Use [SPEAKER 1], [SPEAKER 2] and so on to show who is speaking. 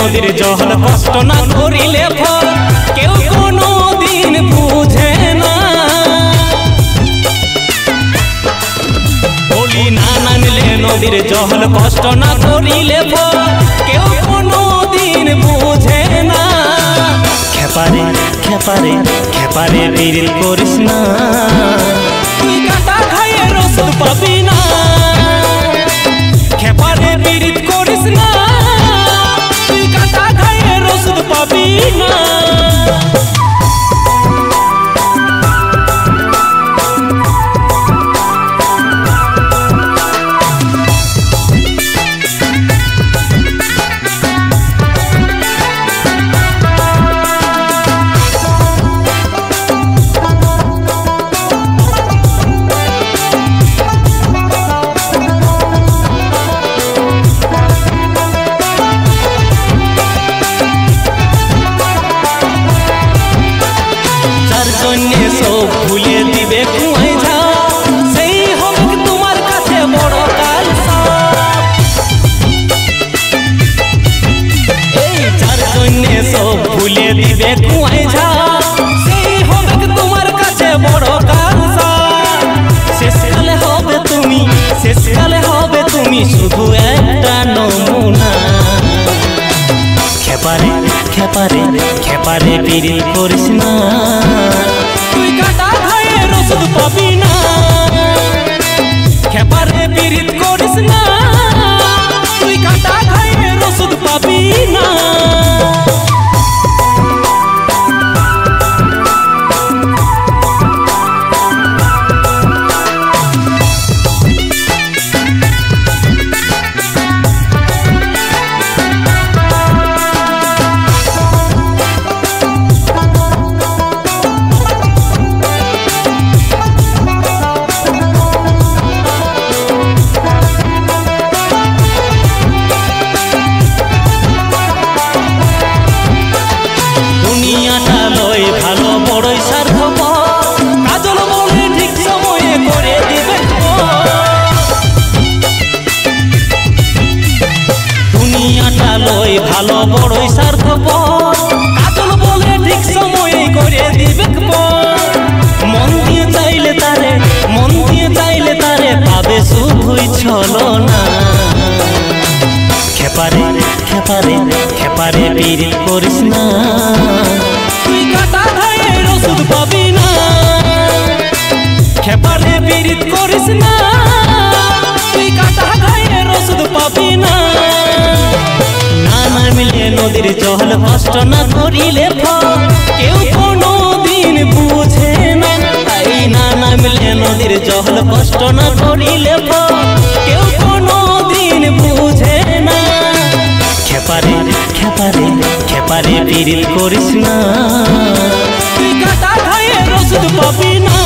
[SPEAKER 1] নদীর জল কষ্ট না করিলে ফল কেউ কোনো দিন বুঝে না। বলি না নামলে নদীর জল কষ্ট না করিলে ফল কেউ কোনো দিন বুঝে না। খেপারে খেপারে খেপারে বিড়িল করিস না, তুই কাটা খাইয়ে রসদ পাবি না। খেপারে বিড়িল করিস না, তুই কাটা খাইয়ে রসদ পাবি না। সব ভুলে দিবে কুয়ায় ঝাও, সেই হবে তোমার কাছে বড় কাল সাপ। এই যার জন্য সব ভুলে দিবে কুয়ায় ঝাও, সেই হবে তোমার কাছে বড় কাল সাপ। শেষকালে হবে তুমি, শেষকালে হবে তুমি শুধু একটা নমুনা। খেপারে খেপারে খেপারে বিড়িল করিস না, তুই কাটা খাইয়ে রসদ পাবি না। খেপারে বিড়িল করিস না, তুই কাটা খাইয়ে রসদ পাবি না। ভালো বড়ই স্বার্থপর, কাজল বলে ঠিক সময়ে করে দিবে। দুনিয়াটা লয় ভালো বড়ই স্বার্থপর, কাজল বলে ঠিক সময়ে করে দিবে। মন দিয়ে চাইলে তারে, মন দিয়ে চাইলে তারে পাবে শুধুই ছলনা। খেপারে খেপারে খেপারে বিড়িল করিস না, তুই কাটা খাইয়ে রসদ পাবি না। খেপারে বিড়িল করিস না, তুই কাটা খাইয়ে রসদ পাবি না। না নামলে নদীর জল কষ্ট না করিলে ফল কেউ কোনো দিন বুঝে না। তাই না নামলে নদীর জল কষ্ট না করিলে ফল কেউ কোনো দিন বুঝে না। খেপারে খেপারে খেপারে বিড়িল করিস না, তুই কাটা খাইয়ে রসদ পাবি না।